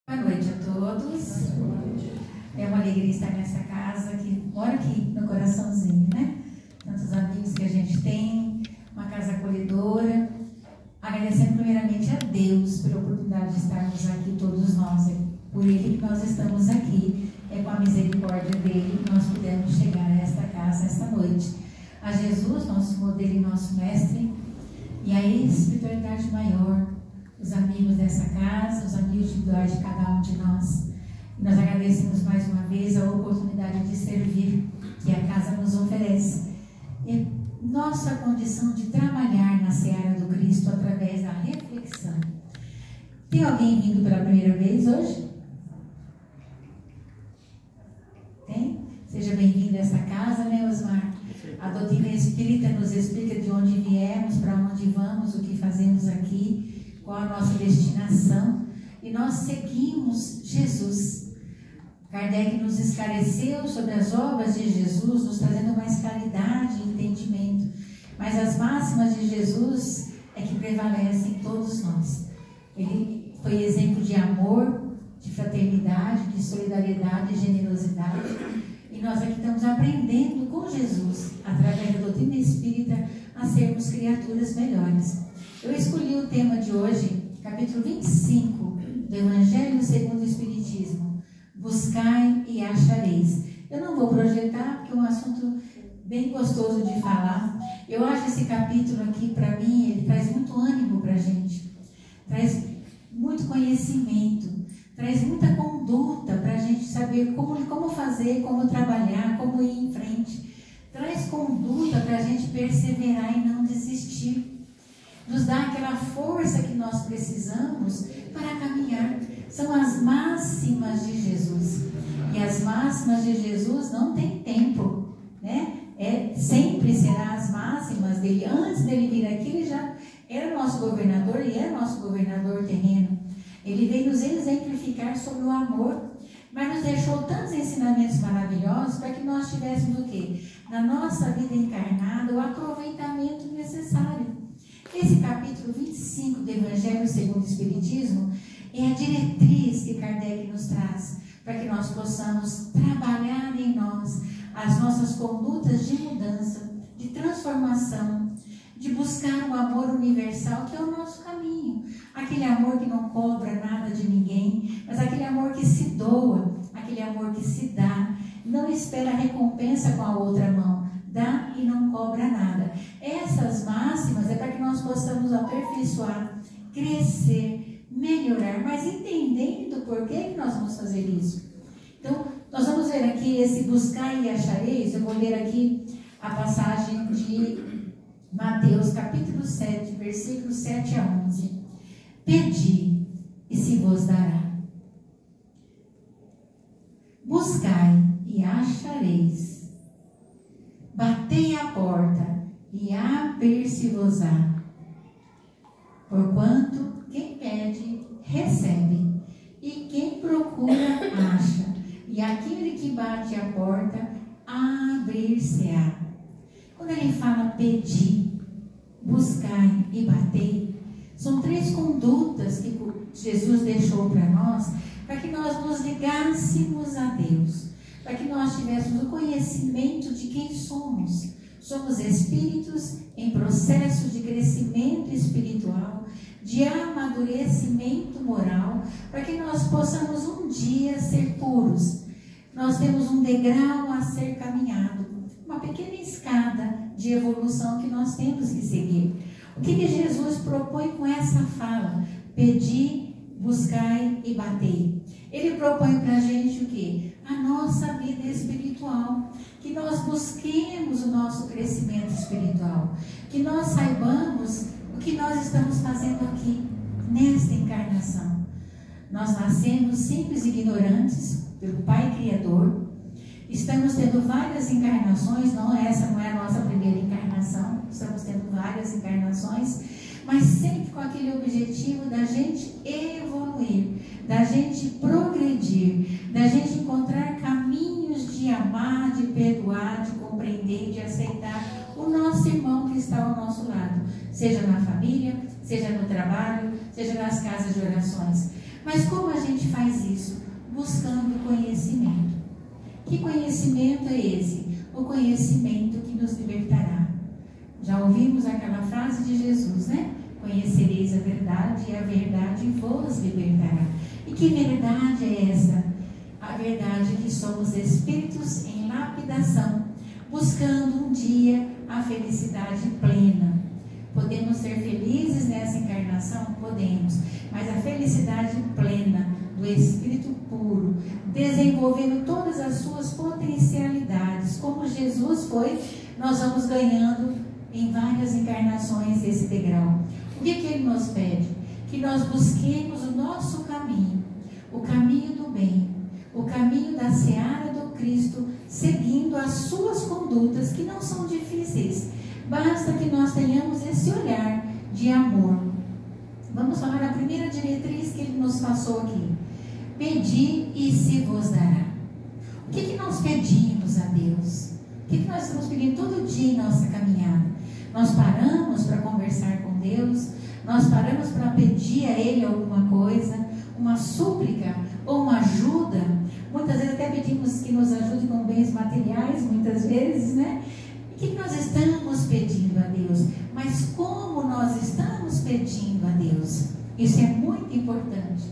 Boa noite a todos. É uma alegria estar nessa casa que mora aqui no coraçãozinho, né? Tantos amigos que a gente tem, uma casa acolhedora. Agradecendo primeiramente a Deus pela oportunidade de estarmos aqui todos nós. É por Ele que nós estamos aqui. É com a misericórdia dEle que nós pudemos chegar a esta casa esta noite. A Jesus, nosso modelo e nosso mestre, e a espiritualidade maior, os amigos dessa casa, os amigos individuais de cada um de nós. E nós agradecemos mais uma vez a oportunidade de servir que a casa nos oferece. E nossa condição de trabalhar na seara do Cristo através da reflexão. Tem alguém vindo pela primeira vez hoje? Tem? Seja bem-vindo a essa casa, né, Osmar? A doutrina espírita nos explica de onde viemos, para onde vamos, o que fazemos aqui, qual a nossa destinação, e nós seguimos Jesus. Kardec nos esclareceu sobre as obras de Jesus, nos trazendo mais claridade e entendimento, mas as máximas de Jesus é que prevalecem em todos nós. Ele foi exemplo de amor, de fraternidade, de solidariedade e generosidade, e nós aqui estamos aprendendo com Jesus, através da doutrina espírita, a sermos criaturas melhores. Eu escolhi o tema de hoje, capítulo 25 do Evangelho segundo o Espiritismo. Buscai e achareis. Eu não vou projetar, porque é um assunto bem gostoso de falar. Eu acho esse capítulo aqui, para mim, ele traz muito ânimo para a gente. Traz muito conhecimento. Traz muita conduta para a gente saber como fazer, como trabalhar, como ir em frente. Traz conduta para a gente perseverar e não desistir. Nos dá aquela força que nós precisamos para caminhar. São as máximas de Jesus. E as máximas de Jesus não tem tempo, né? Sempre será as máximas dele. Antes dele vir aqui, ele já era nosso governador e é nosso governador terreno. Ele veio nos exemplificar sobre o amor, mas nos deixou tantos ensinamentos maravilhosos para que nós tivéssemos o quê? Na nossa vida encarnada, o aproveitamento necessário. Esse capítulo 25 do Evangelho segundo o Espiritismo é a diretriz que Kardec nos traz para que nós possamos trabalhar em nós as nossas condutas de mudança, de transformação, de buscar o amor universal, que é o nosso caminho. Aquele amor que não cobra nada de ninguém, mas aquele amor que se doa, aquele amor que se dá, não espera recompensa com a outra mão, dá e não cobra nada. Essas máximas é para que nós possamos aperfeiçoar, crescer, melhorar, mas entendendo por que nós vamos fazer isso. Então, nós vamos ver aqui esse buscar e achareis. Eu vou ler aqui a passagem de Mateus, capítulo 7, versículos 7 a 11. Pedi, e se vos dará. Buscai, e achareis. Batei a porta, e abrir-se-vos-á. Porquanto quem pede, recebe, e quem procura, acha, e aquele que bate a porta, abrir-se-á. Quando ele fala pedir, buscar e bater, são três condutas que Jesus deixou para nós, para que nós nos ligássemos a Deus, para que nós tivéssemos o conhecimento de quem somos. Somos espíritos em processo de crescimento espiritual, de amadurecimento moral, para que nós possamos um dia ser puros. Nós temos um degrau a ser caminhado, uma pequena escada de evolução que nós temos que seguir. O que Jesus propõe com essa fala? Pedi, buscai e batei. Ele propõe para a gente o quê? A nossa vida espiritual. Que nós busquemos o nosso crescimento espiritual. Que nós saibamos o que nós estamos fazendo aqui, nesta encarnação. Nós nascemos simples e ignorantes pelo Pai Criador. Estamos tendo várias encarnações, essa não é a nossa primeira encarnação, estamos tendo várias encarnações, mas sempre com aquele objetivo da gente evoluir, da gente progredir, da gente encontrar caminhos de amar, de perdoar, de compreender, de aceitar o nosso irmão que está ao nosso lado, seja na família, seja no trabalho, seja nas casas de orações. Mas como a gente faz Que conhecimento é esse? O conhecimento que nos libertará. Já ouvimos aquela frase de Jesus, né? Conhecereis a verdade e a verdade vos libertará. E que verdade é essa? A verdade é que somos espíritos em lapidação, buscando um dia a felicidade plena. Podemos ser felizes nessa encarnação? Podemos. Mas a felicidade plena do espírito puro, desenvolvendo todas as suas potencialidades, como Jesus foi, nós vamos ganhando em várias encarnações esse degrau. O que Ele nos pede? Que nós busquemos o nosso caminho, o caminho do bem, o caminho da seara do Cristo, seguindo as suas condutas, que não são difíceis. Basta que nós tenhamos esse olhar de amor. Vamos falar a primeira diretriz que Ele nos passou aqui. Pedi e se vos dará. O que nós pedimos a Deus? O que nós estamos pedindo todo dia em nossa caminhada? Nós paramos para conversar com Deus? Nós paramos para pedir a Ele alguma coisa? Uma súplica ou uma ajuda? Muitas vezes até pedimos que nos ajude com bens materiais, muitas vezes, né? O que nós estamos pedindo a Deus? Mas como nós estamos pedindo a Deus? Isso é muito importante.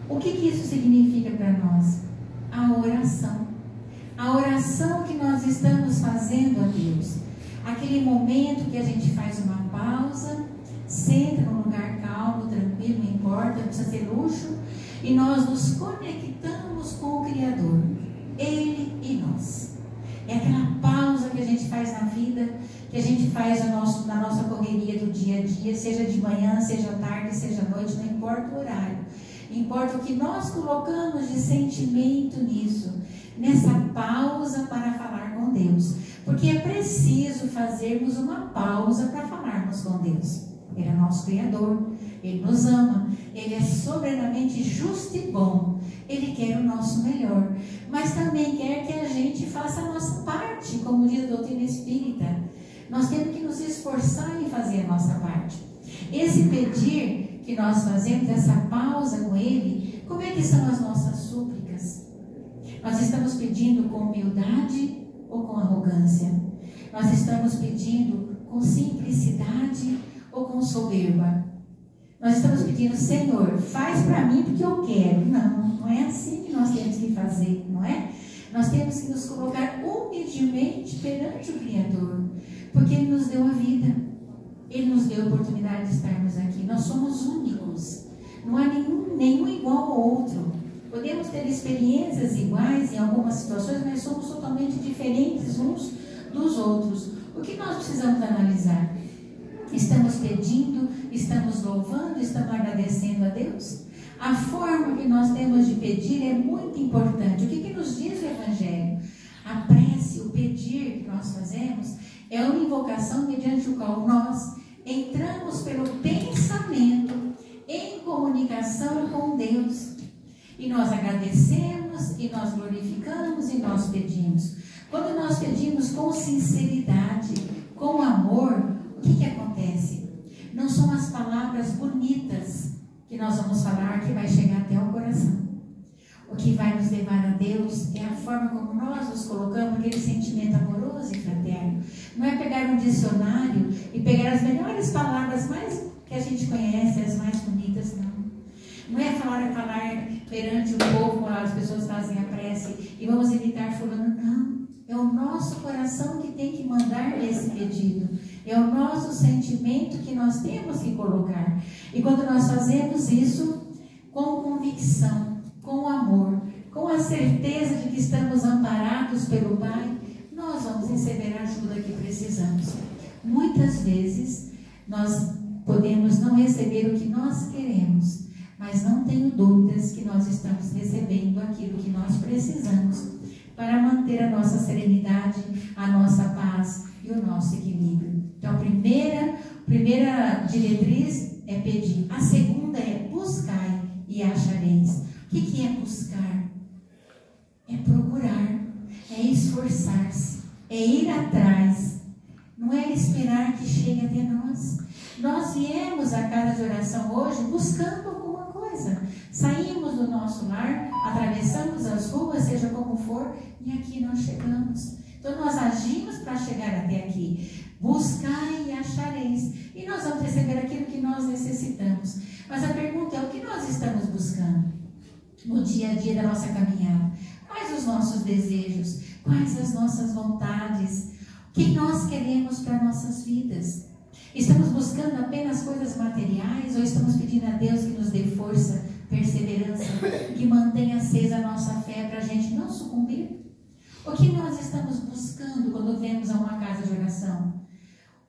O que isso significa para nós? A oração. A oração que nós estamos fazendo a Deus. Aquele momento que a gente faz uma pausa, senta num lugar calmo, tranquilo, não importa, não precisa ter luxo, e nós nos conectamos com o Criador, Ele e nós. É aquela pausa que a gente faz na vida, que a gente faz na nossa correria do dia a dia, seja de manhã, seja tarde, seja noite, não importa o horário. Importa o que nós colocamos de sentimento nisso, nessa pausa para falar com Deus. Porque é preciso fazermos uma pausa para falarmos com Deus. Ele é nosso Criador, Ele nos ama, Ele é soberanamente justo e bom. Ele quer o nosso melhor, mas também quer que a gente faça a nossa parte, como diz a doutrina espírita. Nós temos que nos esforçar em fazer a nossa parte. Esse pedir que nós fazemos, essa pausa com Ele, como é que são as nossas súplicas? Nós estamos pedindo com humildade ou com arrogância? Nós estamos pedindo com simplicidade ou com soberba? Nós estamos pedindo, Senhor, faz para mim porque eu quero. Não, não é assim que nós temos que fazer, não é? Nós temos que nos colocar humildemente perante o Criador, porque Ele nos deu a vida, Ele nos deu a oportunidade de estarmos aqui. Nós somos únicos, não há nenhum igual ao outro. Podemos ter experiências iguais em algumas situações, mas somos totalmente diferentes uns dos outros. O que nós precisamos analisar? Estamos pedindo, estamos louvando, estamos agradecendo a Deus? A forma que nós temos de pedir é muito importante. O que nos diz o Evangelho? A prece, o pedir que nós fazemos, é uma invocação mediante o qual nós entramos pelo pensamento em comunicação com Deus. E nós agradecemos, e nós glorificamos, e nós pedimos. Quando nós pedimos com sinceridade, com amor, o que acontece? Não são as palavras bonitas que nós vamos falar que vai chegar até o coração. O que vai nos levar a Deus é a forma como nós nos colocamos, aquele sentimento amoroso e fraterno. Não é pegar um dicionário e pegar as melhores palavras mais que a gente conhece, as mais bonitas, não. Não é falar perante o povo, quando as pessoas fazem a prece e vamos imitar fulano, não. É o nosso coração que tem que mandar esse pedido. É o nosso sentimento que nós temos que colocar. E quando nós fazemos isso com convicção, com amor, com a certeza de que estamos amparados pelo Pai, nós vamos receber a ajuda que precisamos. Muitas vezes nós podemos não receber o que nós queremos, mas não tenho dúvidas que nós estamos recebendo aquilo que nós precisamos para manter a nossa serenidade, a nossa paz e o nosso equilíbrio. Então, a primeira diretriz é pedir. A segunda é buscai e achareis. O que é buscar? É procurar, é esforçar-se, é ir atrás. Não é esperar que chegue até nós. Nós viemos à casa de oração hoje buscando alguma coisa. Saímos do nosso lar, atravessamos as ruas, seja como for, for, e aqui nós chegamos. Então nós agimos para chegar até aqui. Buscai e achareis. E nós vamos receber aquilo que nós necessitamos. Mas a pergunta é: o que nós estamos buscando no dia a dia da nossa caminhada? Quais os nossos desejos? Quais as nossas vontades? O que nós queremos para nossas vidas? Estamos buscando apenas coisas materiais ou estamos pedindo a Deus que nos dê força, perseverança, que mantenha acesa a nossa fé para a gente não sucumbir? O que nós estamos buscando quando vemos a uma casa de oração?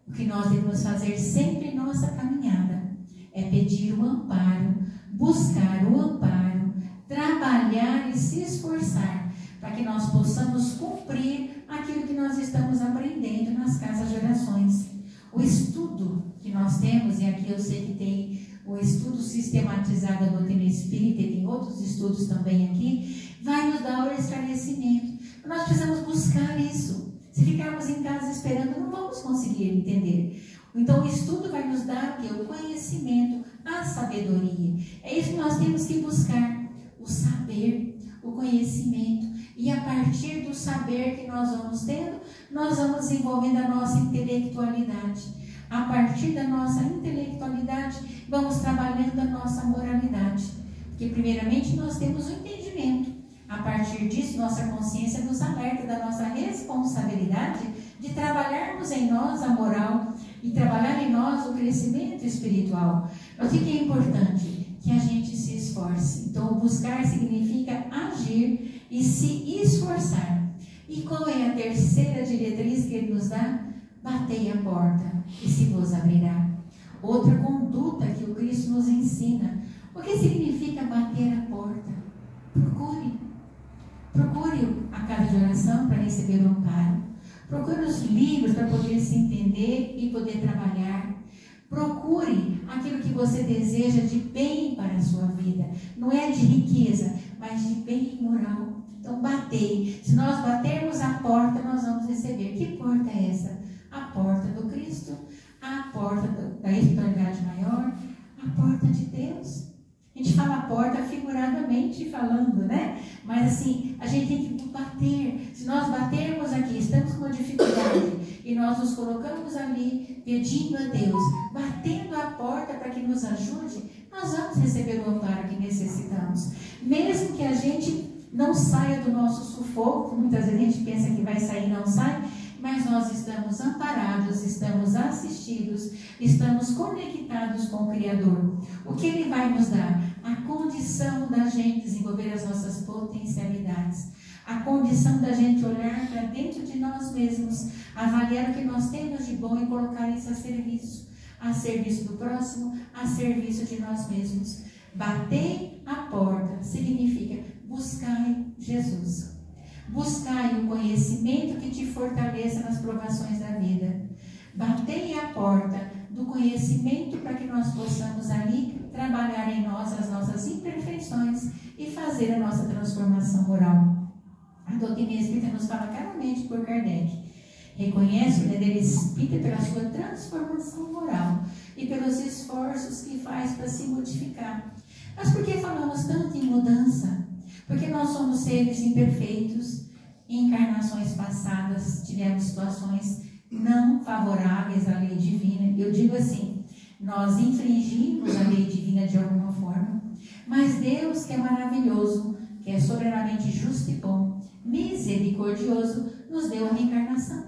O que nós devemos fazer sempre em nossa caminhada é pedir o amparo, buscar o amparo, trabalhar e se esforçar para que nós possamos cumprir aquilo que nós estamos aprendendo nas casas de orações. O estudo que nós temos, e aqui eu sei que tem o estudo sistematizado da doutrina espírita, e tem outros estudos também aqui, vai nos dar o esclarecimento. Nós precisamos buscar isso. Se ficarmos em casa esperando, não vamos conseguir entender. Então o estudo vai nos dar o quê? O conhecimento, a sabedoria. É isso que nós temos que buscar, o saber, o conhecimento. E a partir do saber que nós vamos tendo, nós vamos desenvolvendo a nossa intelectualidade. A partir da nossa intelectualidade, vamos trabalhando a nossa moralidade. Porque primeiramente nós temos o entendimento. A partir disso, nossa consciência nos alerta da nossa responsabilidade de trabalharmos em nós a moral e trabalhar em nós o crescimento espiritual. Mas o que é importante? Que a gente se esforce. Então, buscar significa agir e se esforçar. E qual é a terceira diretriz que ele nos dá? Batei a porta e se vos abrirá. Outra conduta que o Cristo nos ensina. O que significa bater a porta? Procure a casa de oração para receber o amparo. Procure os livros para poder se entender e poder trabalhar. Procure aquilo que você deseja de bem para a sua vida. Não é de riqueza, mas de bem moral. Então, batei. Se nós batermos a porta, nós vamos receber. Que porta é essa? A porta do Cristo, a porta da espiritualidade maior, a porta de Deus. A gente fala porta figuradamente falando, né? Mas assim, a gente tem que bater. Se nós batermos aqui, estamos com uma dificuldade e nós nos colocamos ali pedindo a Deus, batendo a porta para que nos ajude, nós vamos receber o amparo que necessitamos. Mesmo que a gente não saia do nosso sufoco, muitas vezes a gente pensa que vai sair e não sai, mas nós estamos amparados, estamos assistidos, estamos conectados com o Criador. O que Ele vai nos dar? A condição da gente desenvolver as nossas potencialidades, a condição da gente olhar para dentro de nós mesmos, avaliar o que nós temos de bom e colocar isso a serviço do próximo, a serviço de nós mesmos. Bater a porta significa buscar Jesus. Buscai o conhecimento que te fortaleça nas provações da vida. Batei a porta do conhecimento para que nós possamos ali trabalhar em nós as nossas imperfeições e fazer a nossa transformação moral. A doutrina espírita nos fala claramente por Kardec. Reconhece o verdadeiro espírita pela sua transformação moral e pelos esforços que faz para se modificar. Mas por que falamos tanto em mudança? Porque nós somos seres imperfeitos. Em encarnações passadas tivemos situações não favoráveis à lei divina. Eu digo assim, nós infringimos a lei divina de alguma forma, mas Deus, que é maravilhoso, que é soberanamente justo e bom, misericordioso, nos deu a reencarnação,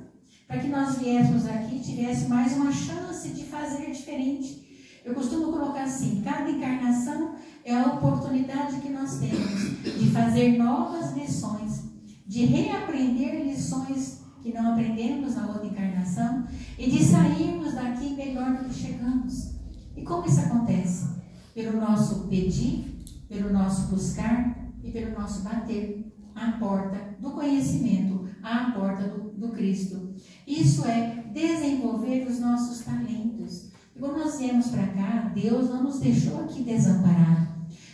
para que nós viéssemos aqui e tivéssemos mais uma chance de fazer diferente. Eu costumo colocar assim, cada encarnação é a oportunidade que nós temos de fazer novas lições, de reaprender lições que não aprendemos na outra encarnação e de sairmos daqui melhor do que chegamos. E como isso acontece? Pelo nosso pedir, pelo nosso buscar e pelo nosso bater à porta do conhecimento, à porta do Cristo. Isso é desenvolver os nossos talentos. E quando nós viemos para cá, Deus não nos deixou aqui desamparados.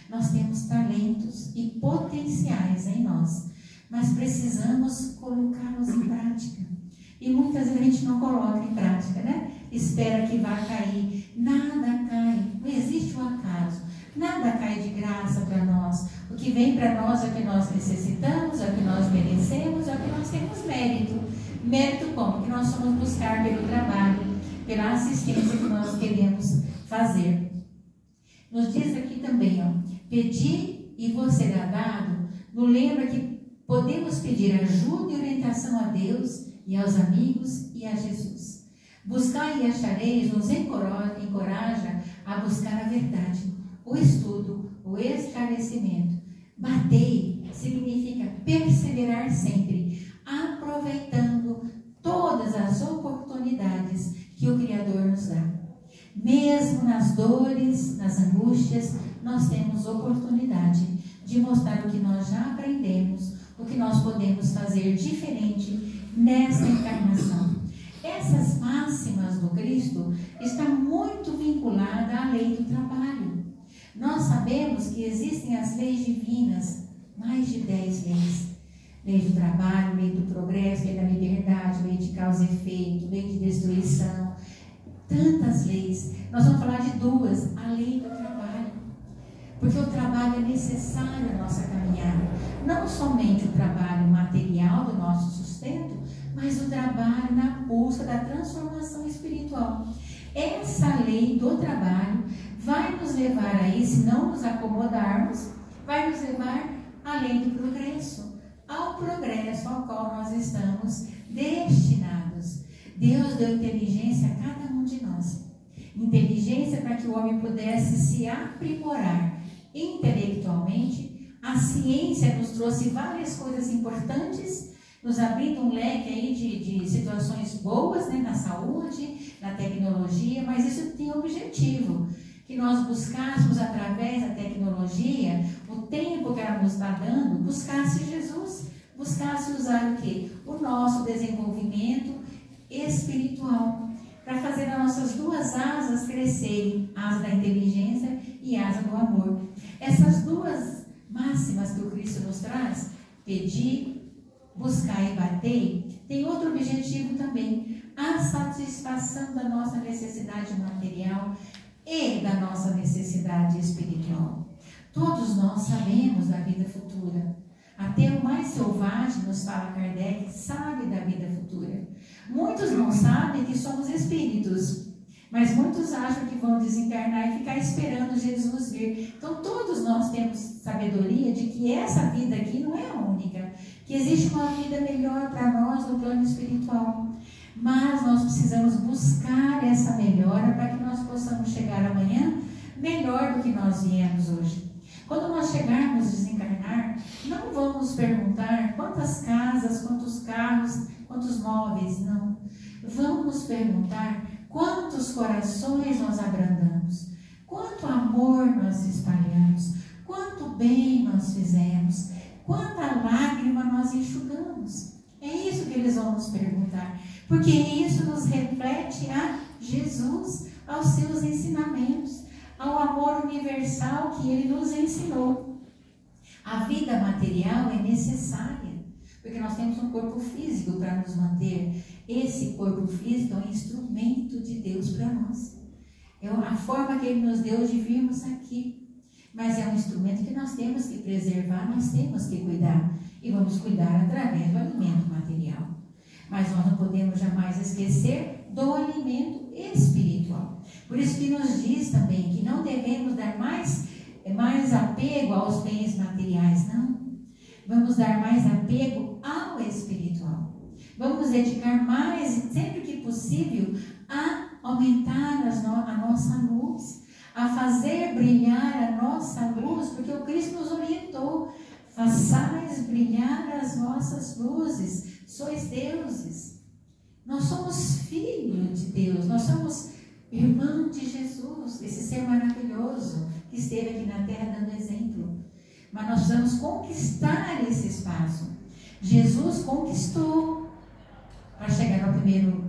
Nós temos talentos e potenciais em nós, mas precisamos colocá-los em prática. E muitas vezes a gente não coloca em prática, né? Espera que vá cair. Nada cai, não existe o acaso. Nada cai de graça para nós. O que vem para nós é o que nós necessitamos, é o que nós merecemos, é o que nós temos mérito. Mérito como? Que nós vamos buscar pelo trabalho, pela assistência que nós queremos fazer. Nos diz aqui também, ó, pedi e vos será dado. Nos lembra que podemos pedir ajuda e orientação a Deus e aos amigos e a Jesus. Buscar e achareis nos encoraja a buscar a verdade, o estudo, o esclarecimento. Batei significa perseverar sempre, aproveitando todas as oportunidades que o Criador nos dá. Mesmo nas dores, nas angústias, nós temos oportunidade de mostrar o que nós já aprendemos, o que nós podemos fazer diferente nessa encarnação. Essas máximas do Cristo estão muito vinculadas à lei do trabalho. Nós sabemos que existem as leis divinas, mais de 10 leis. Lei do trabalho, lei do progresso, lei da liberdade, lei de causa e efeito, lei de destruição. Tantas leis. Nós vamos falar de duas. A lei do trabalho. Porque o trabalho é necessário à nossa caminhada. Não somente o trabalho material do nosso sustento, mas o trabalho na busca da transformação espiritual. Essa lei do trabalho vai nos levar aí, se não nos acomodarmos, vai nos levar à lei do progresso, ao progresso ao qual nós estamos destinados. Deus deu inteligência a cada um de nós. Inteligência para que o homem pudesse se aprimorar intelectualmente. A ciência nos trouxe várias coisas importantes, nos abrindo um leque aí de situações boas, né, na saúde, na tecnologia, mas isso tem objetivo, que nós buscássemos através da tecnologia, o tempo que ela nos está dando, buscasse Jesus, buscasse usar o quê? O nosso desenvolvimento espiritual, para fazer as nossas duas asas crescerem, asa da inteligência e asa do amor. Essas duas máximas que o Cristo nos traz, pedir, buscar e bater, tem outro objetivo também, a satisfação da nossa necessidade material e da nossa necessidade espiritual. Todos nós sabemos da vida futura. Até o mais selvagem, nos fala Kardec, sabe da vida futura. Muitos não sabem que somos espíritos, mas muitos acham que vão desencarnar e ficar esperando Jesus vir. Então todos nós temos sabedoria de que essa vida aqui não é a única, que existe uma vida melhor para nós no plano espiritual. Mas nós precisamos buscar essa melhora para que nós possamos chegar amanhã melhor do que nós viemos hoje. Quando nós chegarmos a desencarnar, não vamos perguntar quantas casas, quantos carros, quantos móveis, não. Vamos perguntar quantos corações nós abrandamos, quanto amor nós espalhamos, quanto bem nós fizemos, quanta lágrima nós enxugamos. É isso que eles vão nos perguntar, porque isso nos reflete a Jesus, aos seus ensinamentos, ao amor universal que ele nos ensinou. A vida material é necessária, porque nós temos um corpo físico para nos manter. Esse corpo físico é um instrumento de Deus para nós. É a forma que ele nos deu de virmos aqui. Mas é um instrumento que nós temos que preservar, nós temos que cuidar. E vamos cuidar através do alimento material. Mas nós não podemos jamais esquecer do alimento espiritual. Por isso que nos diz também que não devemos dar mais apego aos bens materiais, não. Vamos dar mais apego ao espiritual. Vamos dedicar mais, sempre que possível, a aumentar a nossa luz, a fazer brilhar a nossa luz, porque o Cristo nos orientou. Façais brilhar as vossas luzes, sois deuses. Nós somos filhos de Deus, nós somos irmão de Jesus, esse ser maravilhoso que esteve aqui na terra dando exemplo. Mas nós precisamos conquistar esse espaço. Jesus conquistou para chegar no primeiro,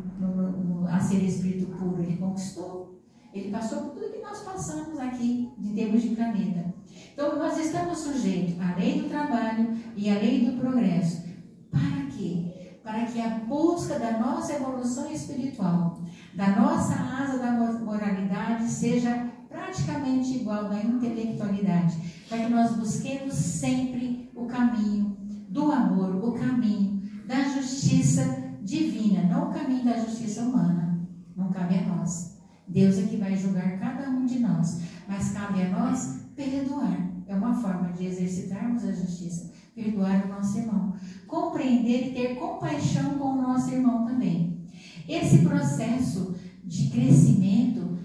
a ser espírito puro, ele conquistou. Ele passou por tudo que nós passamos aqui, em termos de planeta. Então, nós estamos sujeitos à lei do trabalho e à lei do progresso. Para quê? Para que a busca da nossa evolução espiritual, da nossa asa da moralidade, seja praticamente igual na intelectualidade, para que nós busquemos sempre o caminho do amor, o caminho da justiça divina, não o caminho da justiça humana. Não cabe a nós. Deus é que vai julgar cada um de nós, mas cabe a nós perdoar. É uma forma de exercitarmos a justiça, perdoar o nosso irmão, compreender e ter compaixão com o nosso irmão também. Esse processo de crescimento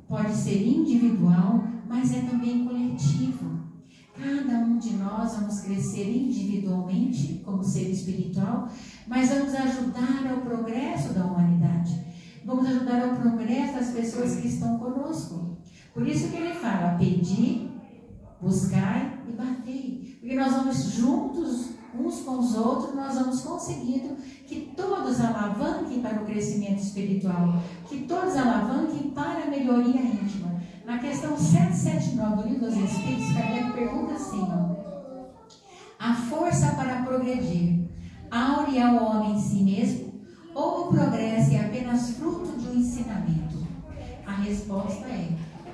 pode ser individual, mas é também coletivo. Cada um de nós vamos crescer individualmente como ser espiritual, mas vamos ajudar ao progresso da humanidade. Vamos ajudar ao progresso das pessoas que estão conosco. Por isso que ele fala, pedi, buscai e batei. Porque nós vamos juntos, uns com os outros, nós vamos conseguindo que todos alavanquem para o crescimento espiritual, que todos alavanquem para a melhoria íntima. Na questão 779 do Livro dos Espíritos, Kardec pergunta assim, a força para progredir aure ao homem em si mesmo, ou o progresso é apenas fruto de um ensinamento? A resposta é,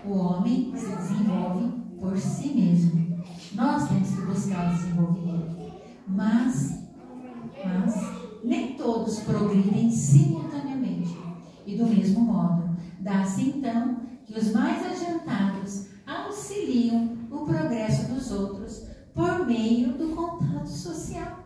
o homem se desenvolve por si mesmo. Nós temos que buscar o desenvolvimento. Mas nem todos progridem simultaneamente e do mesmo modo. Dá-se então que os mais adiantados auxiliam o progresso dos outros por meio do contato social.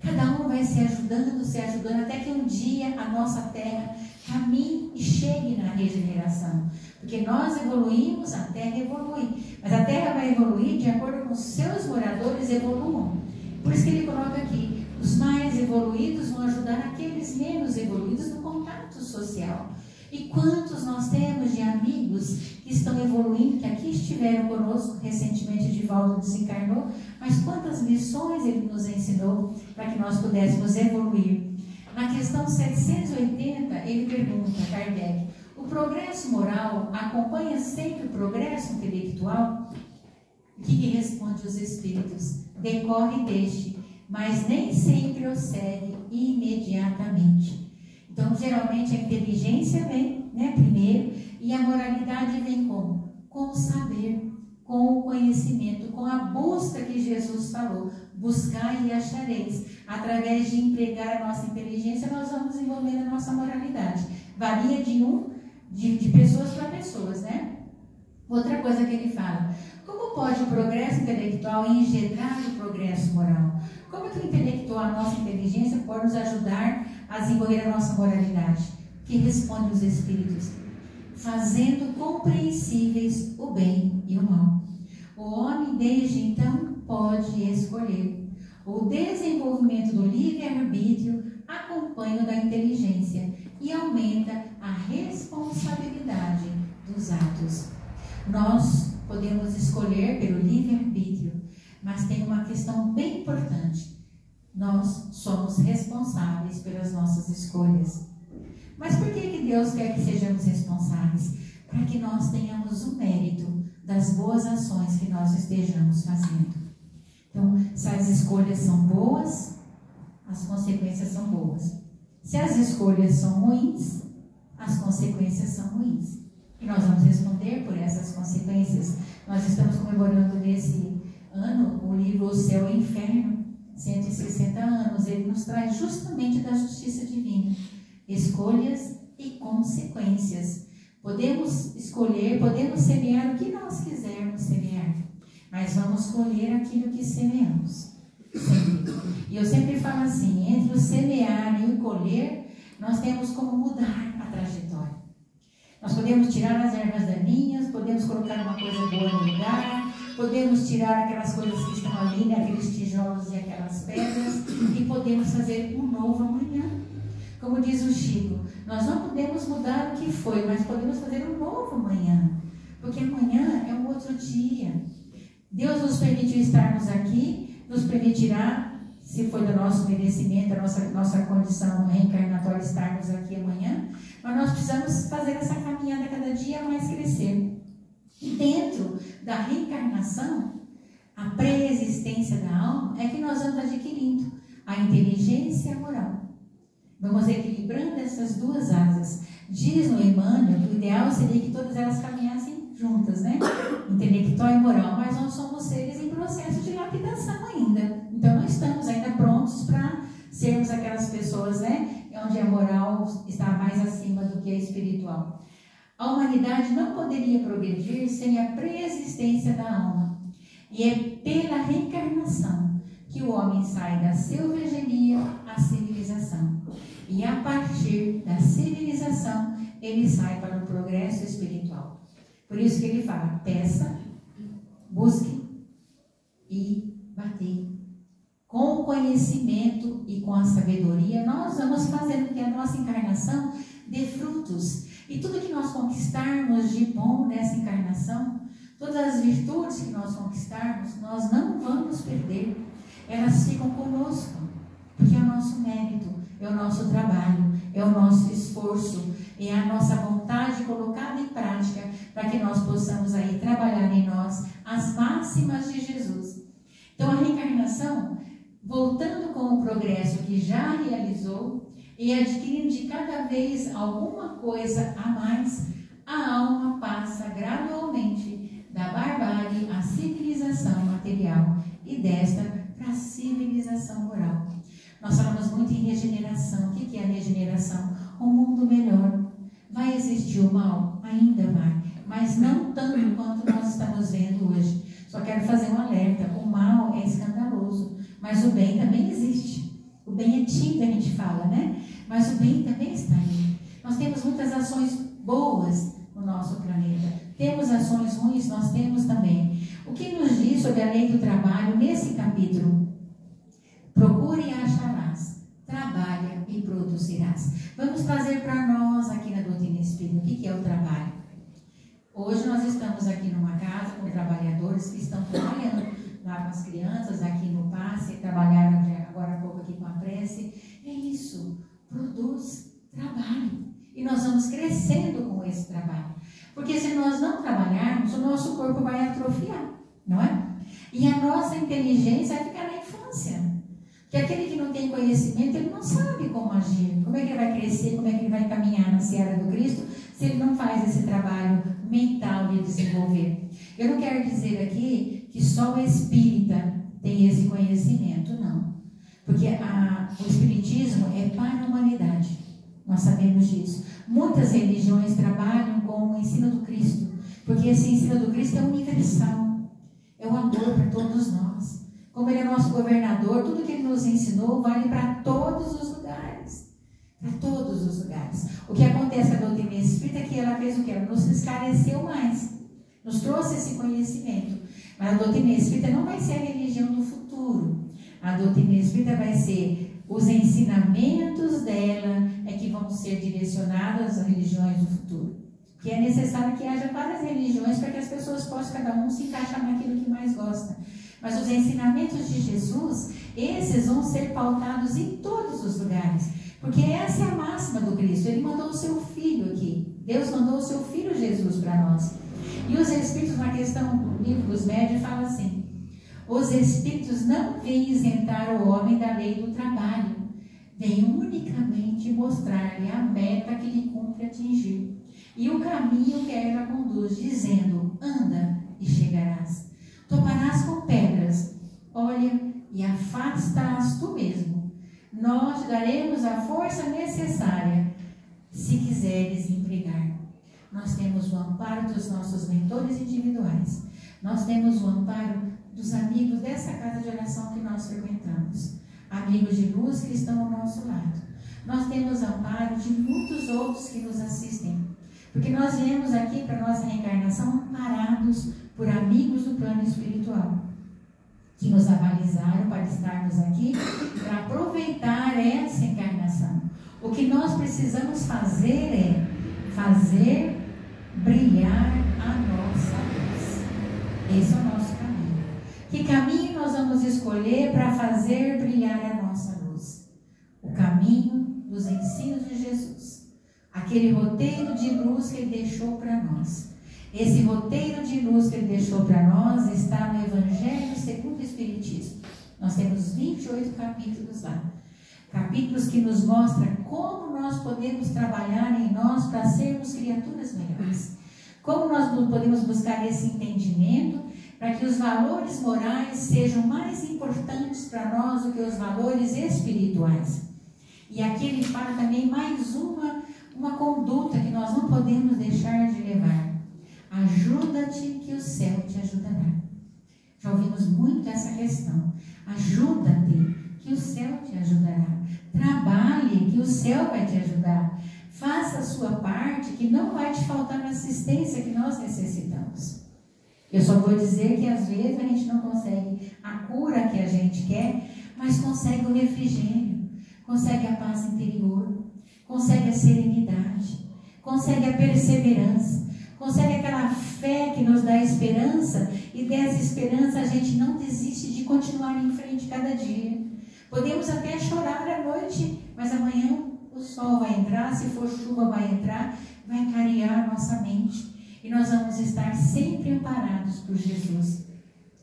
Cada um vai se ajudando, até que um dia a nossa terra caminhe e chegue na regeneração. Porque nós evoluímos, a terra evolui. Mas a terra vai evoluir de acordo com os seus moradores evoluam. Por isso que ele coloca aqui, os mais evoluídos vão ajudar aqueles menos evoluídos no contato social. E quantos nós temos de amigos que estão evoluindo, que aqui estiveram conosco, recentemente Divaldo desencarnou, mas quantas lições ele nos ensinou para que nós pudéssemos evoluir. Na questão 780, ele pergunta, Kardec, o progresso moral acompanha sempre o progresso intelectual? O que responde os espíritos? Decorre deste, mas nem sempre o segue imediatamente. Então, geralmente, a inteligência vem, primeiro, e a moralidade vem como? Com o saber, com o conhecimento, com a busca que Jesus falou. Buscar e achareis. Através de empregar a nossa inteligência, nós vamos desenvolver a nossa moralidade. Varia de pessoas para pessoas, Outra coisa que ele fala, como pode o progresso intelectual engendrar o progresso moral? Como que o intelectual, a nossa inteligência, pode nos ajudar a desenvolver a nossa moralidade? Que responde os espíritos? Fazendo compreensíveis o bem e o mal. O homem, desde então, pode escolher. O desenvolvimento do livre-arbítrio acompanha o da inteligência e aumenta a responsabilidade dos atos. Nós podemos escolher pelo livre-arbítrio, mas tem uma questão bem importante. Nós somos responsáveis pelas nossas escolhas. Mas por que Deus quer que sejamos responsáveis? Para que nós tenhamos o mérito das boas ações que nós estejamos fazendo. Então, se as escolhas são boas, as consequências são boas. Se as escolhas são ruins, as consequências são ruins. E nós vamos responder por essas consequências. Nós estamos comemorando nesse ano o livro O Céu e o Inferno, 160 anos. Ele nos traz justamente da justiça divina. Escolhas e consequências. Podemos escolher, podemos semear o que nós quisermos semear, mas vamos colher aquilo que semeamos. Sempre. E eu sempre falo assim, entre o semear e o colher, nós temos como mudar a trajetória. Nós podemos tirar as ervas daninhas, podemos colocar uma coisa boa no lugar, podemos tirar aquelas coisas que estão ali, aqueles tijolos e aquelas pedras, e podemos fazer um novo amanhã. Como diz o Chico, nós não podemos mudar o que foi, mas podemos fazer um novo amanhã, porque amanhã é um outro dia. Deus nos permitiu estarmos aqui, nos permitirá, se for do nosso merecimento, a nossa condição reencarnatória, estarmos aqui amanhã, mas nós precisamos fazer essa caminhada cada dia mais crescer. E dentro da reencarnação, a pré-existência da alma é que nós vamos adquirindo a inteligência e a moral. Vamos equilibrando essas duas asas. Diz no Emmanuel que o ideal seria que todas elas caminhassem juntas, né? Intelectual e moral, mas nós somos seres em processo de lapidação ainda. Então não estamos ainda prontos para sermos aquelas pessoas, né, onde a moral está mais acima do que a espiritual. A humanidade não poderia progredir sem a preexistência da alma. E é pela reencarnação que o homem sai da selvageria à civilização. E a partir da civilização, ele sai para o progresso espiritual. Por isso que ele fala, peça, busque e batei. Com o conhecimento e com a sabedoria, nós vamos fazendo que a nossa encarnação dê frutos. E tudo que nós conquistarmos de bom nessa encarnação, todas as virtudes que nós conquistarmos, nós não vamos perder. Elas ficam conosco, porque é o nosso mérito, é o nosso trabalho, é o nosso esforço, é a nossa vontade colocada em prática para que nós possamos aí trabalhar em nós as máximas de Jesus. Então a reencarnação, voltando com o progresso que já realizou e adquirindo de cada vez alguma coisa a mais, a alma passa gradualmente da barbárie à civilização material e desta para a civilização moral. Nós falamos muito em regeneração. O que é a regeneração? Um mundo melhor. Vai existir o mal? Ainda vai, mas não tanto quanto nós estamos vendo hoje. Só quero fazer um alerta, o mal é escandaloso, mas o bem também existe. O bem é tímido, a gente fala, né? Mas o bem também está aí. Nós temos muitas ações boas no nosso planeta. Temos ações ruins, nós temos também. O que nos diz sobre a lei do trabalho nesse capítulo? Procure e acharás, trabalha e produzirás. Vamos trazer para nós aqui na doutrina espírita o que é o trabalho. Hoje nós estamos aqui numa casa com trabalhadores que estão trabalhando lá com as crianças, aqui no passe, trabalharam agora há pouco aqui com a prece. É isso, produz, trabalhe. E nós vamos crescendo com esse trabalho. Porque se nós não trabalharmos, o nosso corpo vai atrofiar, não é? E a nossa inteligência vai ficar na infância. Porque aquele que não tem conhecimento, ele não sabe como agir. Como é que ele vai crescer, como é que ele vai caminhar na seara do Cristo, se ele não faz esse trabalho mental de desenvolver. Eu não quero dizer aqui que só o espírita tem esse conhecimento, não. Porque o espiritismo é para a humanidade. Nós sabemos disso. Muitas religiões trabalham com o ensino do Cristo, porque esse ensino do Cristo é universal. É o amor para todos nós. Como ele é nosso governador, tudo que ele nos ensinou vale para todos os lugares. Para todos os lugares. O que acontece com a doutrina espírita é que ela fez o quê? Ela nos esclareceu mais. Nos trouxe esse conhecimento. Mas a doutrina espírita não vai ser a religião do futuro. A doutrina espírita vai ser os ensinamentos dela é que vão ser direcionados às religiões do futuro. Que é necessário que haja várias religiões para que as pessoas possam, cada um, se encaixar naquilo que mais gosta. Mas os ensinamentos de Jesus, esses vão ser pautados em todos os lugares. Porque essa é a máxima do Cristo. Ele mandou o seu Filho aqui. Deus mandou o seu Filho Jesus para nós. E os Espíritos, na questão do livro dos Médiuns, fala assim: os Espíritos não vêm isentar o homem da lei do trabalho. Vêm unicamente mostrar-lhe a meta que lhe cumpre atingir. E o caminho que ela conduz, dizendo: anda e chegarás. Toparás com pedras, olha, e afasta-as tu mesmo. Nós te daremos a força necessária, se quiseres empregar. Nós temos o amparo dos nossos mentores individuais. Nós temos o amparo dos amigos dessa casa de oração que nós frequentamos. Amigos de luz que estão ao nosso lado. Nós temos amparo de muitos outros que nos assistem. Porque nós viemos aqui para a nossa reencarnação amparados por amigos do plano espiritual, que nos avalizaram para estarmos aqui, para aproveitar essa encarnação. O que nós precisamos fazer é fazer brilhar a nossa luz. Esse é o nosso caminho. Que caminho nós vamos escolher para fazer brilhar a nossa luz? O caminho dos ensinos de Jesus. Aquele roteiro de luz que ele deixou para nós. Esse roteiro de luz que ele deixou para nós está no Evangelho segundo o Espiritismo. Nós temos 28 capítulos lá. Capítulos que nos mostram como nós podemos trabalhar em nós para sermos criaturas melhores. Como nós podemos buscar esse entendimento para que os valores morais sejam mais importantes para nós do que os valores espirituais. E aqui ele fala também mais uma conduta que nós não podemos deixar de levar. Ajuda-te que o céu te ajudará. Já ouvimos muito essa questão. Ajuda-te que o céu te ajudará. Trabalhe que o céu vai te ajudar. Faça a sua parte que não vai te faltar a assistência que nós necessitamos. Eu só vou dizer que às vezes a gente não consegue a cura que a gente quer, mas consegue o refrigério, consegue a paz interior, consegue a serenidade, consegue a perseverança, consegue aquela fé que nos dá esperança, e dessa esperança a gente não desiste de continuar em frente cada dia. Podemos até chorar à noite, mas amanhã o sol vai entrar, se for chuva vai entrar, vai clarear a nossa mente. E nós vamos estar sempre amparados por Jesus.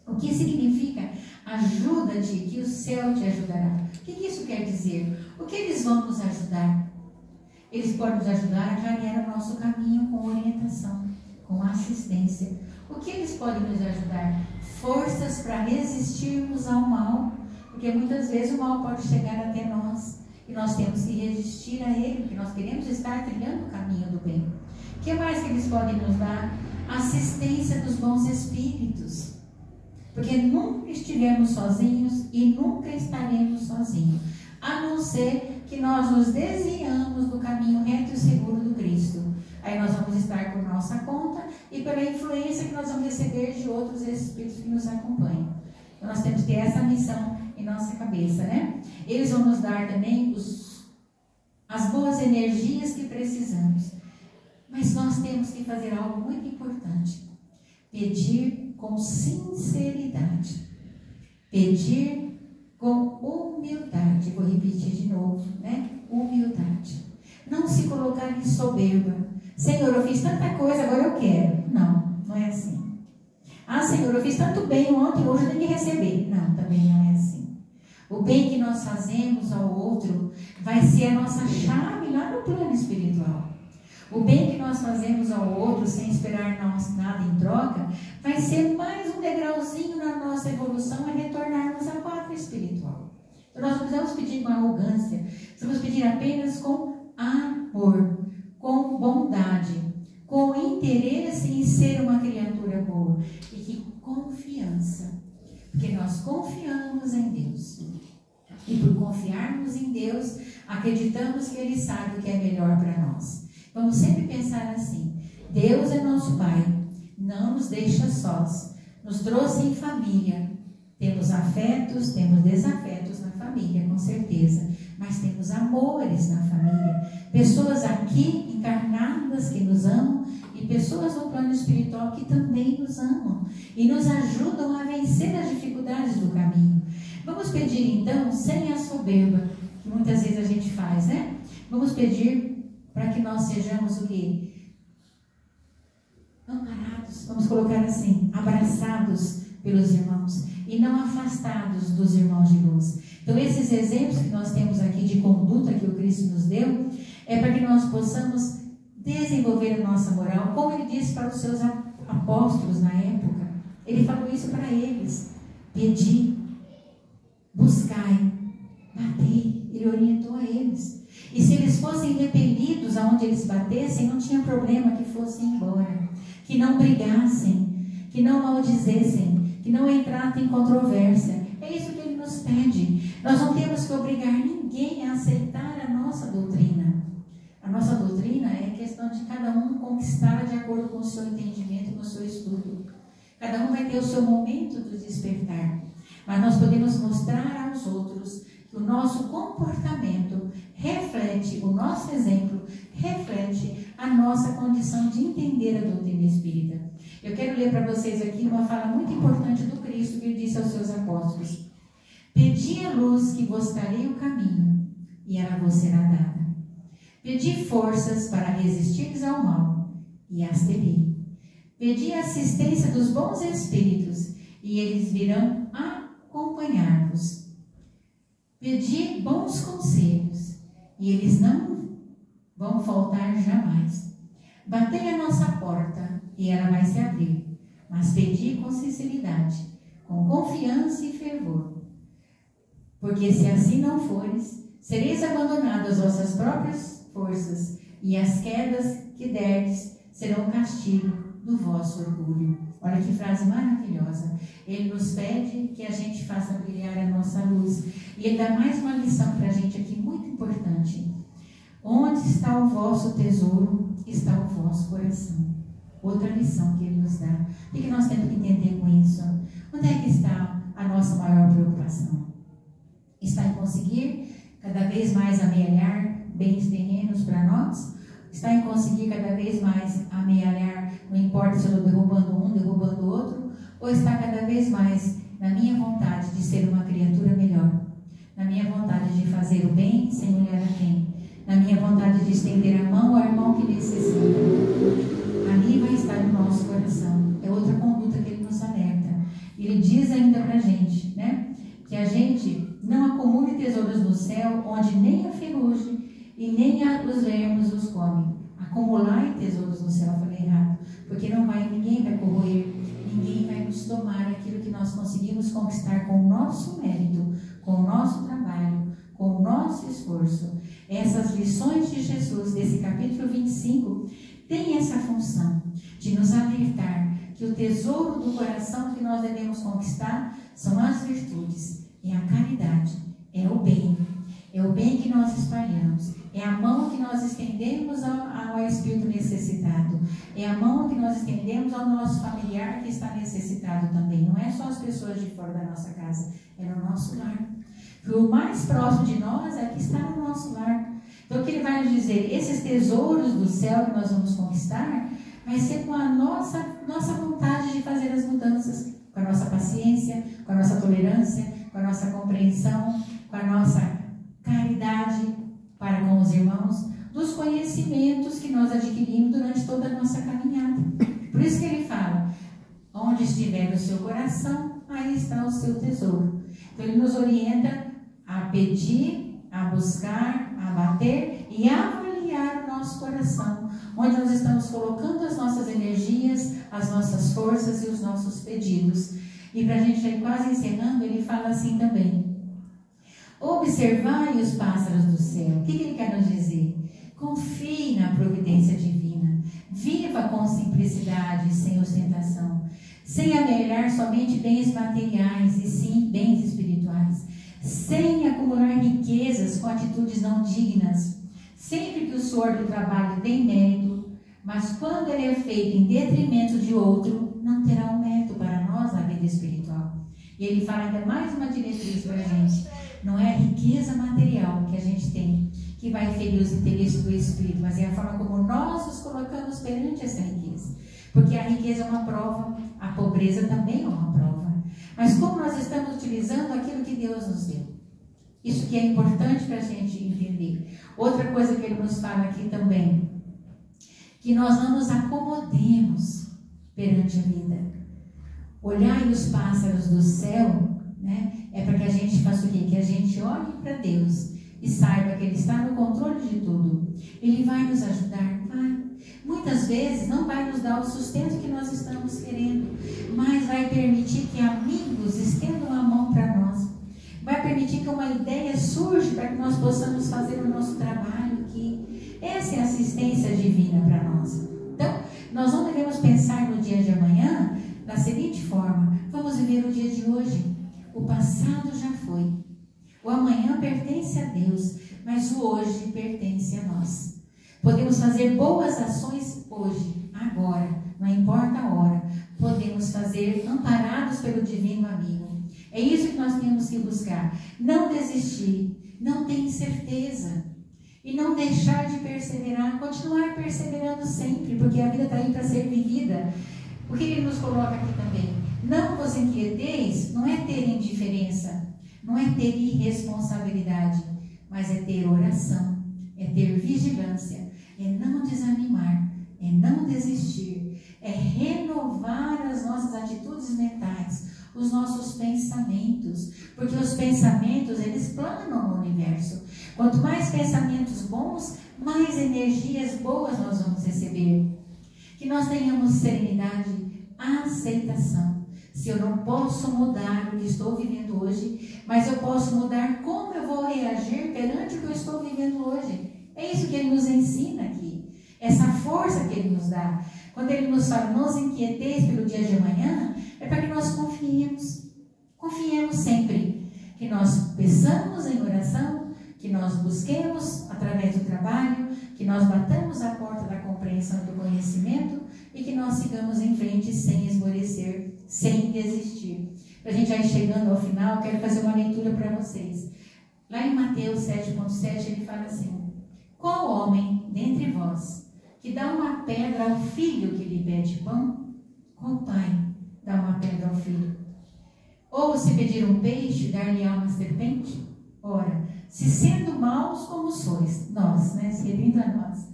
O que significa? Ajuda-te que o céu te ajudará. O que isso quer dizer? O que eles vão nos ajudar? Eles podem nos ajudar a clarear o nosso caminho com orientação, com assistência. O que eles podem nos ajudar? Forças para resistirmos ao mal. Porque muitas vezes o mal pode chegar até nós. E nós temos que resistir a ele, porque nós queremos estar trilhando o caminho do bem. O que mais que eles podem nos dar? Assistência dos bons espíritos. Porque nunca estivemos sozinhos e nunca estaremos sozinhos. A não ser que nós nos desviamos do caminho reto e seguro do Cristo. Aí nós vamos estar por nossa conta e pela influência que nós vamos receber de outros espíritos que nos acompanham. Então nós temos que ter essa missão em nossa cabeça, né? Eles vão nos dar também as boas energias que precisamos. Mas nós temos que fazer algo muito importante. Pedir com sinceridade. Pedir com humildade. Vou repetir de novo, né? Humildade. Não se colocar em soberba. Senhor, eu fiz tanta coisa, agora eu quero. Não, não é assim. Ah, Senhor, eu fiz tanto bem ontem, hoje eu tenho que receber. Não, também não é assim. O bem que nós fazemos ao outro vai ser a nossa chave lá no plano espiritual. O bem que nós fazemos ao outro sem esperar nada em troca vai ser mais um degrauzinho na nossa evolução a retornarmos à pátria espiritual. Então nós não precisamos pedir com arrogância, precisamos pedir apenas com amor, com bondade, com interesse em ser uma criatura boa e que confiança, porque nós confiamos em Deus. E por confiarmos em Deus, acreditamos que Ele sabe o que é melhor para nós. Vamos sempre pensar assim: Deus é nosso Pai, não nos deixa sós, nos trouxe em família. Temos afetos, temos desafetos na família, com certeza, mas temos amores na família. Pessoas aqui encarnadas que nos amam e pessoas no plano espiritual que também nos amam e nos ajudam a vencer as dificuldades do caminho. Vamos pedir então, sem a soberba, que muitas vezes a gente faz, né? Vamos pedir para que nós sejamos o quê? Amparados, vamos colocar assim, abraçados pelos irmãos e não afastados dos irmãos de luz. Então esses exemplos que nós temos aqui de conduta que o Cristo nos deu, é para que nós possamos desenvolver a nossa moral, como ele disse para os seus apóstolos na época. Ele falou isso para eles: pedi, buscai, batei. Ele orientou a eles. E se eles fossem repelidos aonde eles batessem, não tinha problema que fossem embora, que não brigassem, que não maldizessem, que não entrassem em controvérsia. É isso que ele nos pede. Nós não temos que obrigar ninguém a aceitar a nossa doutrina. A nossa doutrina é questão de cada um conquistar de acordo com o seu entendimento e com o seu estudo. Cada um vai ter o seu momento de despertar. Mas nós podemos mostrar aos outros que o nosso comportamento reflete, o nosso exemplo reflete a nossa condição de entender a doutrina espírita. Eu quero ler para vocês aqui uma fala muito importante do Cristo que ele disse aos seus apóstolos: pedi a luz que vos clareie o caminho, e ela vos será dada. Pedi forças para resistirdes ao mal, e as terei. Pedi a assistência dos bons espíritos, e eles virão acompanhar-vos. Pedi bons conselhos, e eles não vão faltar jamais. Batei a nossa porta, e ela vai se abrir. Mas pedi com sinceridade, com confiança e fervor. Porque se assim não fores, sereis abandonados às vossas próprias forças, e as quedas que derdes serão castigo do vosso orgulho. Olha que frase maravilhosa. Ele nos pede que a gente faça brilhar a nossa luz. E ele dá mais uma lição para a gente aqui, muito importante. Onde está o vosso tesouro, está o vosso coração. Outra lição que ele nos dá. O que nós temos que entender com isso? Onde é que está a nossa maior preocupação? Está em conseguir cada vez mais amealhar bens terrenos para nós? Está em conseguir cada vez mais amealhar, não importa se eu estou derrubando um, derrubando o outro, ou está cada vez mais na minha vontade de ser uma criatura melhor, na minha vontade de fazer o bem sem olhar a quem, na minha vontade de estender a mão ao irmão que necessita. Ali vai estar o nosso coração. É outra conduta que ele nos alerta. Ele diz ainda para a gente, né, que a gente não acumule tesouros no céu, onde nem a ferrugem e nem os vermes os comem. Acumular tesouros no céu, eu falei errado, porque ninguém vai corroer, ninguém vai nos tomar aquilo que nós conseguimos conquistar com o nosso mérito, com o nosso trabalho, com o nosso esforço. Essas lições de Jesus, desse capítulo 25, têm essa função de nos alertar que o tesouro do coração que nós devemos conquistar são as virtudes, é a caridade, é o bem que nós espalhamos, é a mão que nós estendemos ao espírito necessitado, é a mão que nós estendemos ao nosso familiar que está necessitado também. Não é só as pessoas de fora da nossa casa, é no nosso lar. Porque o mais próximo de nós é que está no nosso lar. Então o que ele vai nos dizer? Esses tesouros do céu que nós vamos conquistar vai ser com a nossa vontade de fazer as mudanças, com a nossa paciência, com a nossa tolerância, com a nossa compreensão, com a nossa caridade para com os irmãos, dos conhecimentos que nós adquirimos durante toda a nossa caminhada. Por isso que ele fala, onde estiver o seu coração, aí está o seu tesouro. Então ele nos orienta a pedir, a buscar, a bater e a avaliar o nosso coração, onde nós estamos colocando as nossas energias, as nossas forças e os nossos pedidos. E para a gente ir quase encerrando, ele fala assim também: observai os pássaros do céu. O que ele quer nos dizer? Confie na providência divina. Viva com simplicidade, sem ostentação, sem amealhar somente bens materiais e sim bens espirituais, sem acumular riquezas com atitudes não dignas, sempre que o suor do trabalho tem mérito, mas quando ele é feito em detrimento de outro, não terá um mérito para nós na vida espiritual. E ele fala ainda mais uma diretriz para a gente: não é a riqueza material que a gente tem que vai ferir os interesses do Espírito, mas é a forma como nós nos colocamos perante essa riqueza. Porque a riqueza é uma prova, a pobreza também é uma prova. Mas como nós estamos utilizando aquilo que Deus nos deu? Isso que é importante para a gente entender. Outra coisa que ele nos fala aqui também, que nós não nos acomodemos perante a vida. Olhai os pássaros do céu, né? É para que a gente faça o quê? Que a gente olhe para Deus e saiba que Ele está no controle de tudo. Ele vai nos ajudar? Vai. Muitas vezes não vai nos dar o sustento que nós estamos querendo, mas vai permitir que amigos estendam a mão para nós. Vai permitir que uma ideia surja para que nós possamos fazer o nosso trabalho aqui. Essa é a assistência divina para nós. Então, nós não devemos pensar no dia de amanhã da seguinte forma: vamos viver o dia de hoje. O passado já foi. O amanhã pertence a Deus, mas o hoje pertence a nós. Podemos fazer boas ações hoje, agora, não importa a hora. Podemos fazer amparados pelo divino amigo. É isso que nós temos que buscar. Não desistir, não ter incerteza. E não deixar de perseverar, continuar perseverando sempre, porque a vida está aí para ser vivida. O que ele nos coloca aqui também? Não vos inquieteis, não é ter indiferença, não é ter irresponsabilidade, mas é ter oração, é ter vigilância, é não desanimar, é não desistir, é renovar as nossas atitudes mentais, os nossos pensamentos, porque os pensamentos, eles planam no universo. Quanto mais pensamentos bons, mais energias boas nós vamos receber. Que nós tenhamos serenidade, aceitação. Se eu não posso mudar o que estou vivendo hoje, mas eu posso mudar como eu vou reagir perante o que eu estou vivendo hoje. É isso que ele nos ensina aqui. Essa força que ele nos dá. Quando ele nos fala, não os inquieteis pelo dia de amanhã, é para que nós confiemos. Confiemos sempre. Que nós peçamos em oração, que nós busquemos através do trabalho, que nós batamos a porta da compreensão e do conhecimento e que nós sigamos em frente sem esmorecer, sem desistir. Para a gente já ir chegando ao final, quero fazer uma leitura para vocês. Lá em Mateus 7,7 ele fala assim: qual homem dentre vós que dá uma pedra ao filho que lhe pede pão? Qual pai dá uma pedra ao filho? Ou se pedir um peixe, dar-lhe-á uma serpente? Ora, se sendo maus como sois, nós, se referindo a nós,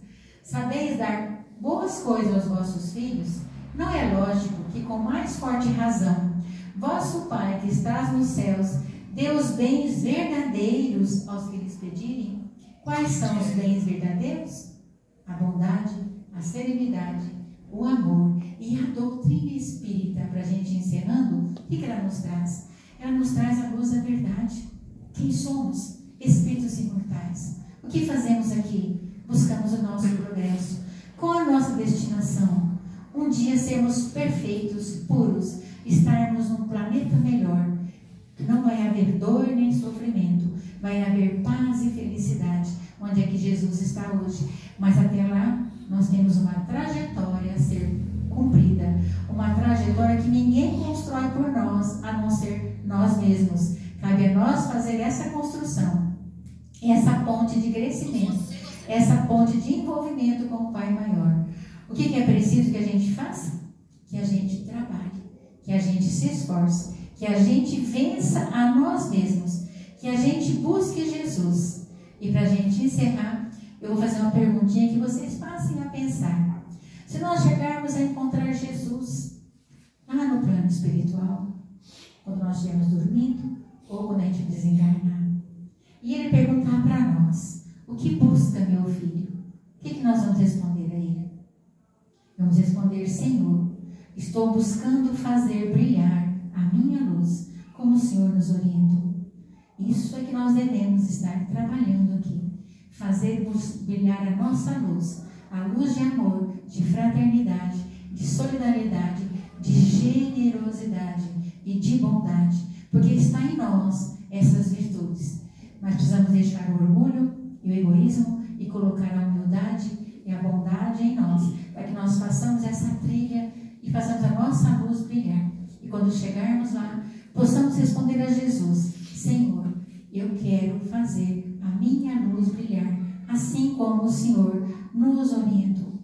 sabeis dar boas coisas aos vossos filhos, não é lógico que com mais forte razão, vosso Pai que estás nos céus, dê os bens verdadeiros aos que lhes pedirem? Quais são os bens verdadeiros? A bondade, a serenidade, o amor e a doutrina espírita. Para a gente encerrando, o que ela nos traz? Ela nos traz a luz da verdade. Quem somos? Espíritos imortais. O que fazemos aqui? Buscamos o nosso progresso. Qual a nossa destinação? Um dia sermos perfeitos, puros, estarmos num planeta melhor. Não vai haver dor nem sofrimento, vai haver paz e felicidade, onde é que Jesus está hoje. Mas até lá, nós temos uma trajetória a ser cumprida, uma trajetória que ninguém constrói por nós, a não ser nós mesmos. Cabe a nós fazer essa construção, essa ponte de crescimento, essa ponte de envolvimento com o Pai Maior. O que é preciso que a gente faça? Que a gente trabalhe, que a gente se esforce, que a gente vença a nós mesmos, que a gente busque Jesus. E para a gente encerrar, eu vou fazer uma perguntinha que vocês passem a pensar. Se nós chegarmos a encontrar Jesus lá no plano espiritual, quando nós estivermos dormindo ou quando a gente desencarnar, e ele perguntar para nós: o que busca meu filho? O que nós vamos responder a ele? Vamos responder: Senhor, estou buscando fazer brilhar a minha luz como o Senhor nos orientou. Isso é que nós devemos estar trabalhando aqui. Fazer brilhar a nossa luz, a luz de amor, de fraternidade, de solidariedade, de generosidade e de bondade, porque está em nós essas virtudes. Mas precisamos deixar o orgulho e o egoísmo e colocar a humildade e a bondade em nós, para que nós façamos essa trilha e façamos a nossa luz brilhar. E quando chegarmos lá, possamos responder a Jesus: Senhor, eu quero fazer a minha luz brilhar, assim como o Senhor nos orientou.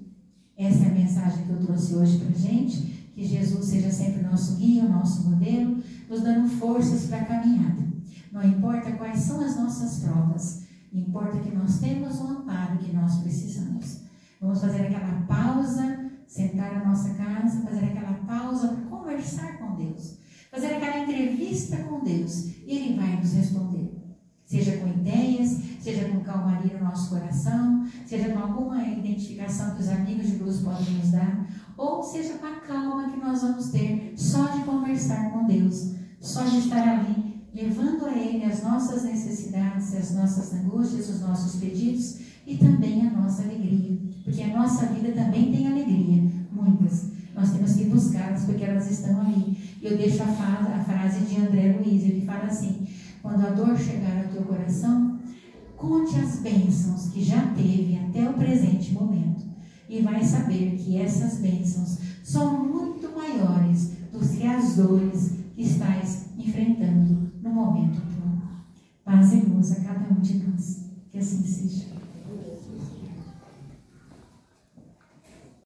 Essa é a mensagem que eu trouxe hoje para a gente. Que Jesus seja sempre o nosso guia, o nosso modelo, nos dando forças para a caminhada. Não importa quais são as nossas provas, importa que nós temos o amparo que nós precisamos. Vamos fazer aquela pausa, sentar na nossa casa, fazer aquela pausa para conversar com Deus, fazer aquela entrevista com Deus, e Ele vai nos responder. Seja com ideias, seja com calmaria no nosso coração, seja com alguma identificação que os amigos de luz podem nos dar, ou seja com a calma que nós vamos ter só de conversar com Deus, só de estar ali, levando a Ele as nossas necessidades, as nossas angústias, os nossos pedidos e também a nossa alegria, porque a nossa vida também tem alegria, muitas. Nós temos que buscá-las porque elas estão ali. Eu deixo a frase de André Luiz, ele fala assim: quando a dor chegar ao teu coração, conte as bênçãos que já teve até o presente momento e vai saber que essas bênçãos são muito maiores do que as dores que estás enfrentando no momento atual. Paz e luz a cada um de nós. Que assim seja.